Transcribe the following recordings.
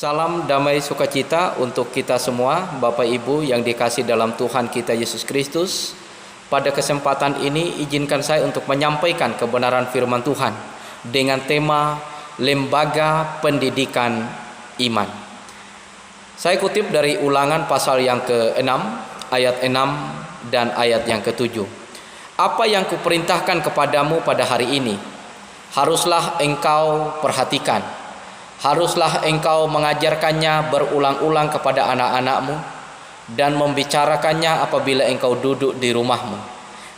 Salam damai sukacita untuk kita semua, Bapak Ibu yang dikasihi dalam Tuhan kita Yesus Kristus. Pada kesempatan ini izinkan saya untuk menyampaikan kebenaran firman Tuhan dengan tema Lembaga Pendidikan Iman. Saya kutip dari Ulangan pasal yang ke-6, ayat 6 dan ayat yang ke-7. Apa yang kuperintahkan kepadamu pada hari ini, haruslah engkau perhatikan. Haruslah engkau mengajarkannya berulang-ulang kepada anak-anakmu dan membicarakannya apabila engkau duduk di rumahmu,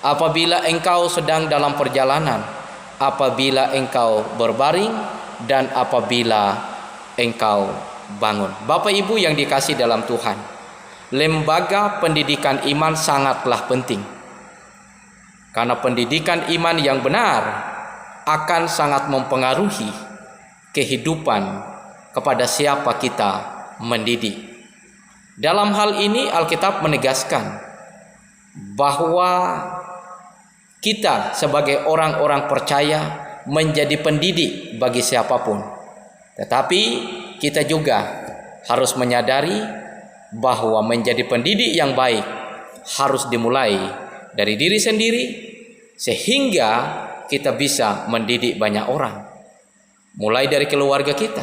apabila engkau sedang dalam perjalanan, apabila engkau berbaring, dan apabila engkau bangun. Bapak Ibu yang dikasihi dalam Tuhan, lembaga pendidikan iman sangatlah penting. Karena pendidikan iman yang benar akan sangat mempengaruhi kehidupan kepada siapa kita mendidik. Dalam hal ini Alkitab menegaskan bahwa kita sebagai orang-orang percaya menjadi pendidik bagi siapapun. Tetapi kita juga harus menyadari bahwa menjadi pendidik yang baik harus dimulai dari diri sendiri sehingga kita bisa mendidik banyak orang. Mulai dari keluarga kita,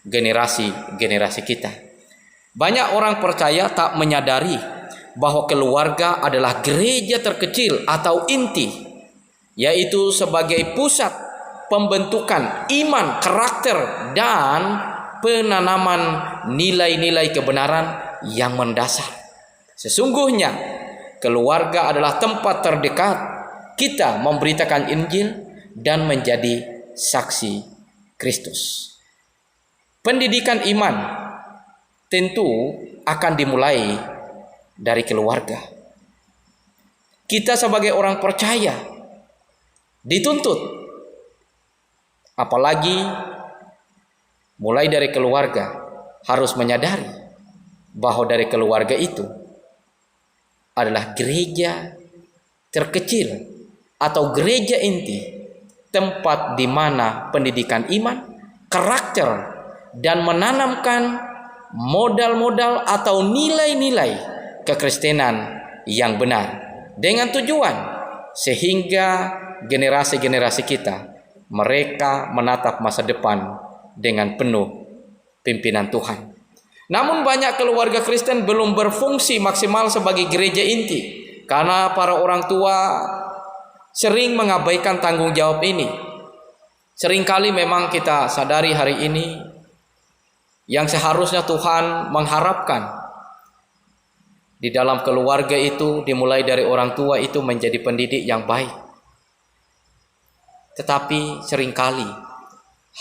generasi-generasi kita. Banyak orang percaya tak menyadari bahwa keluarga adalah gereja terkecil atau inti, yaitu sebagai pusat pembentukan iman, karakter, dan penanaman nilai-nilai kebenaran yang mendasar. Sesungguhnya keluarga adalah tempat terdekat kita memberitakan Injil dan menjadi saksi Kristus. Pendidikan iman tentu akan dimulai dari keluarga. Kita sebagai orang percaya dituntut, apalagi mulai dari keluarga, harus menyadari bahwa dari keluarga itu adalah gereja terkecil atau gereja inti, tempat di mana pendidikan iman, karakter, dan menanamkan modal-modal atau nilai-nilai kekristenan yang benar, dengan tujuan sehingga generasi-generasi kita mereka menatap masa depan dengan penuh pimpinan Tuhan. Namun banyak keluarga Kristen belum berfungsi maksimal sebagai gereja inti karena para orang tua sering mengabaikan tanggung jawab ini. Seringkali memang kita sadari hari ini yang seharusnya Tuhan mengharapkan di dalam keluarga itu dimulai dari orang tua itu menjadi pendidik yang baik. Tetapi seringkali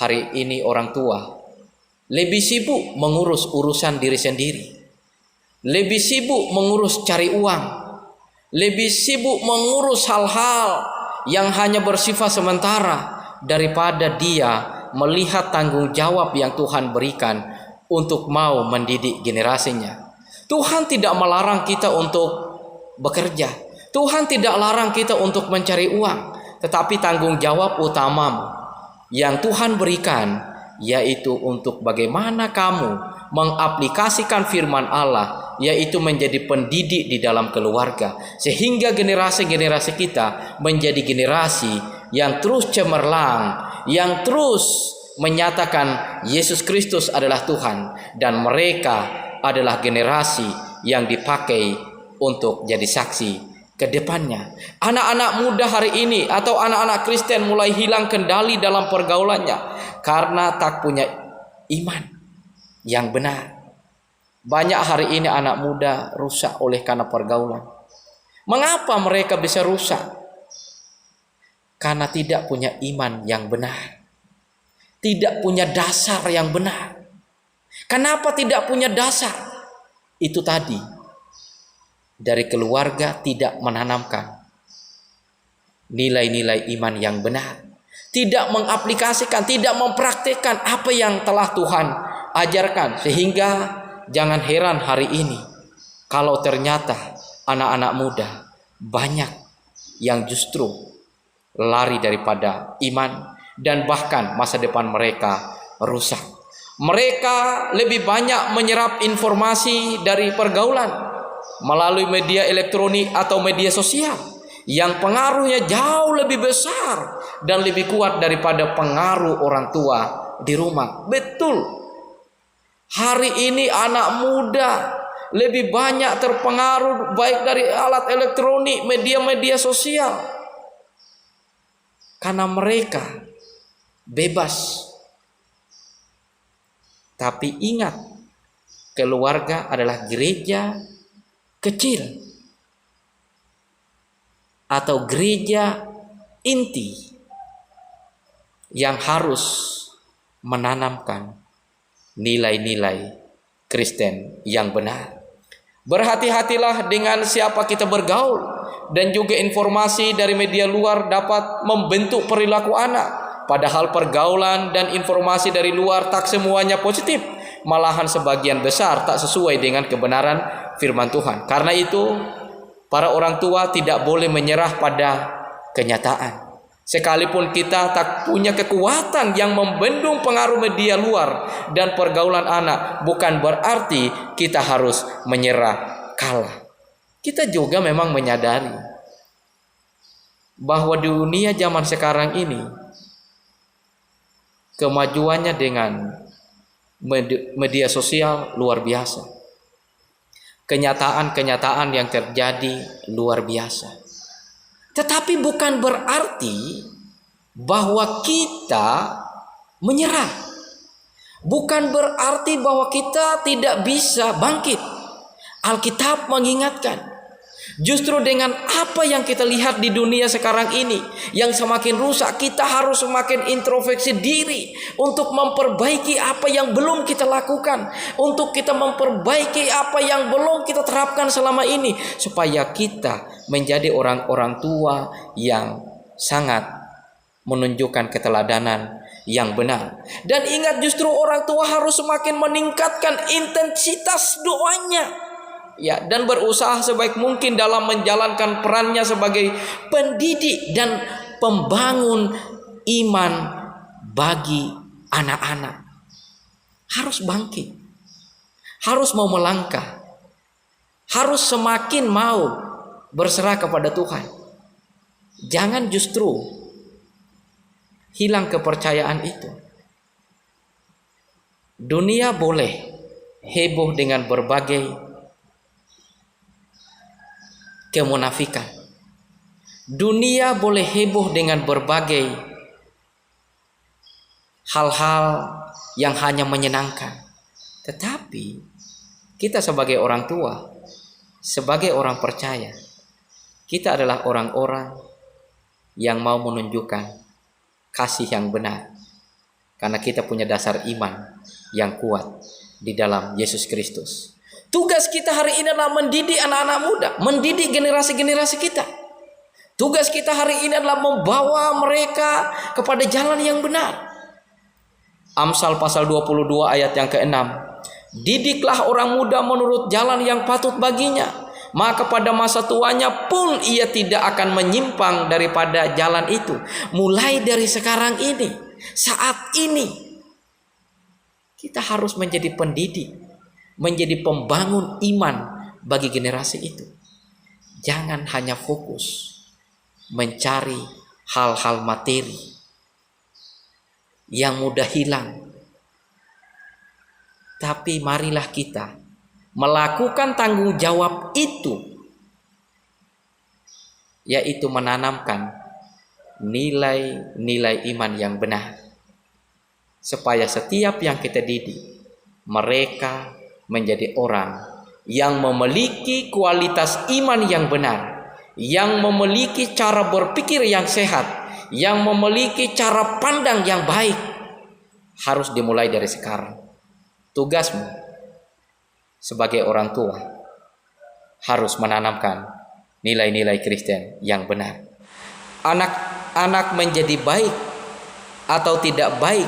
hari ini orang tua lebih sibuk mengurus urusan diri sendiri, lebih sibuk mengurus cari uang, lebih sibuk mengurus hal-hal yang hanya bersifat sementara daripada dia melihat tanggung jawab yang Tuhan berikan untuk mau mendidik generasinya. Tuhan tidak melarang kita untuk bekerja. Tuhan tidak larang kita untuk mencari uang. Tetapi tanggung jawab utamamu yang Tuhan berikan yaitu untuk bagaimana kamu mengaplikasikan firman Allah, yaitu menjadi pendidik di dalam keluarga, sehingga generasi-generasi kita menjadi generasi yang terus cemerlang, yang terus menyatakan Yesus Kristus adalah Tuhan, dan mereka adalah generasi yang dipakai untuk jadi saksi ke depannya. Anak-anak muda hari ini atau anak-anak Kristen mulai hilang kendali dalam pergaulannya karena tak punya iman yang benar. Banyak hari ini anak muda rusak oleh karena pergaulan. Mengapa mereka bisa rusak? Karena tidak punya iman yang benar, tidak punya dasar yang benar. Kenapa tidak punya dasar? Itu tadi, dari keluarga tidak menanamkan nilai-nilai iman yang benar, tidak mengaplikasikan, tidak mempraktikkan apa yang telah Tuhan ajarkan. Sehingga jangan heran hari ini kalau ternyata anak-anak muda banyak yang justru lari daripada iman dan bahkan masa depan mereka rusak. Mereka lebih banyak menyerap informasi dari pergaulan melalui media elektronik atau media sosial yang pengaruhnya jauh lebih besar dan lebih kuat daripada pengaruh orang tua di rumah. Betul. Hari ini anak muda lebih banyak terpengaruh baik dari alat elektronik, media-media sosial. Karena mereka bebas. Tapi ingat, keluarga adalah gereja kecil atau gereja inti yang harus menanamkan nilai-nilai Kristen yang benar. Berhati-hatilah dengan siapa kita bergaul, dan juga informasi dari media luar dapat membentuk perilaku anak. Padahal pergaulan dan informasi dari luar tak semuanya positif, malahan sebagian besar tak sesuai dengan kebenaran firman Tuhan. Karena itu, para orang tua tidak boleh menyerah pada kenyataan. Sekalipun kita tak punya kekuatan yang membendung pengaruh media luar dan pergaulan anak, bukan berarti kita harus menyerah kalah. Kita juga memang menyadari bahwa di dunia zaman sekarang ini, kemajuannya dengan media sosial luar biasa. Kenyataan-kenyataan yang terjadi luar biasa. Tetapi bukan berarti bahwa kita menyerah. Bukan berarti bahwa kita tidak bisa bangkit. Alkitab mengingatkan, justru dengan apa yang kita lihat di dunia sekarang ini yang semakin rusak, kita harus semakin introspeksi diri untuk memperbaiki apa yang belum kita lakukan, untuk kita memperbaiki apa yang belum kita terapkan selama ini, supaya kita menjadi orang-orang tua yang sangat menunjukkan keteladanan yang benar. Dan ingat, justru orang tua harus semakin meningkatkan intensitas doanya, ya, dan berusaha sebaik mungkin dalam menjalankan perannya sebagai pendidik dan pembangun iman bagi anak-anak. Harus bangkit, harus mau melangkah, harus semakin mau berserah kepada Tuhan. Jangan justru hilang kepercayaan itu. Dunia boleh heboh dengan berbagai kemunafikan. Dunia boleh heboh dengan berbagai hal-hal yang hanya menyenangkan. Tetapi kita sebagai orang tua, sebagai orang percaya, kita adalah orang-orang yang mau menunjukkan kasih yang benar. Karena kita punya dasar iman yang kuat di dalam Yesus Kristus. Tugas kita hari ini adalah mendidik anak-anak muda, mendidik generasi-generasi kita. Tugas kita hari ini adalah membawa mereka kepada jalan yang benar. Amsal pasal 22 ayat yang ke-6. Didiklah orang muda menurut jalan yang patut baginya, maka pada masa tuanya pun ia tidak akan menyimpang daripada jalan itu. Mulai dari sekarang ini, saat ini, kita harus menjadi pendidik, menjadi pembangun iman bagi generasi itu. Jangan hanya fokus mencari hal-hal materi yang mudah hilang. Tapi marilah kita melakukan tanggung jawab itu, yaitu menanamkan nilai-nilai iman yang benar, supaya setiap yang kita didik, mereka menjadi orang yang memiliki kualitas iman yang benar, yang memiliki cara berpikir yang sehat, yang memiliki cara pandang yang baik. Harus dimulai dari sekarang. Tugasmu sebagai orang tua harus menanamkan nilai-nilai Kristen yang benar. Anak-anak menjadi baik atau tidak baik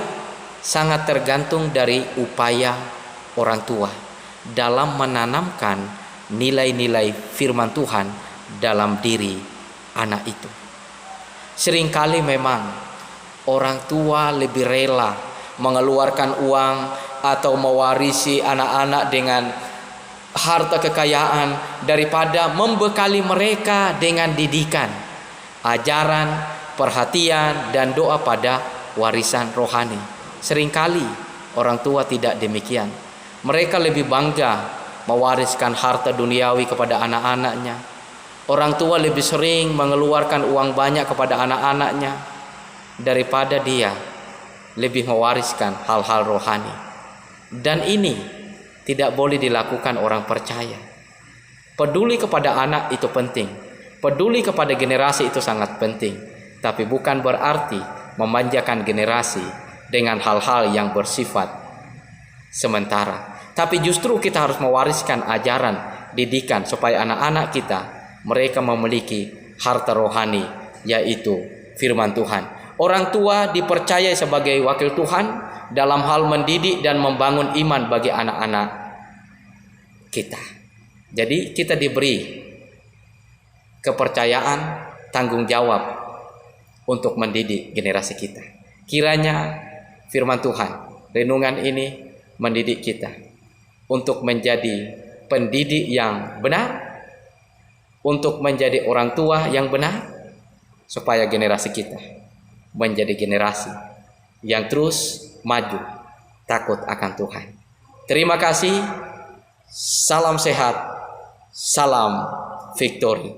sangat tergantung dari upaya orang tua dalam menanamkan nilai-nilai firman Tuhan dalam diri anak itu. Seringkali memang orang tua lebih rela mengeluarkan uang atau mewarisi anak-anak dengan harta kekayaan daripada membekali mereka dengan didikan, ajaran, perhatian, dan doa pada warisan rohani. Seringkali orang tua tidak demikian. Mereka lebih bangga mewariskan harta duniawi kepada anak-anaknya. Orang tua lebih sering mengeluarkan uang banyak kepada anak-anaknya daripada dia lebih mewariskan hal-hal rohani. Dan ini tidak boleh dilakukan orang percaya. Peduli kepada anak itu penting. Peduli kepada generasi itu sangat penting. Tapi bukan berarti memanjakan generasi dengan hal-hal yang bersifat sementara. Tapi justru kita harus mewariskan ajaran, didikan supaya anak-anak kita mereka memiliki harta rohani, yaitu firman Tuhan. Orang tua dipercaya sebagai wakil Tuhan dalam hal mendidik dan membangun iman bagi anak-anak kita. Jadi kita diberi kepercayaan, tanggung jawab untuk mendidik generasi kita. Kiranya firman Tuhan, renungan ini mendidik kita untuk menjadi pendidik yang benar, untuk menjadi orang tua yang benar, supaya generasi kita menjadi generasi yang terus maju, takut akan Tuhan. Terima kasih. Salam sehat, salam victory.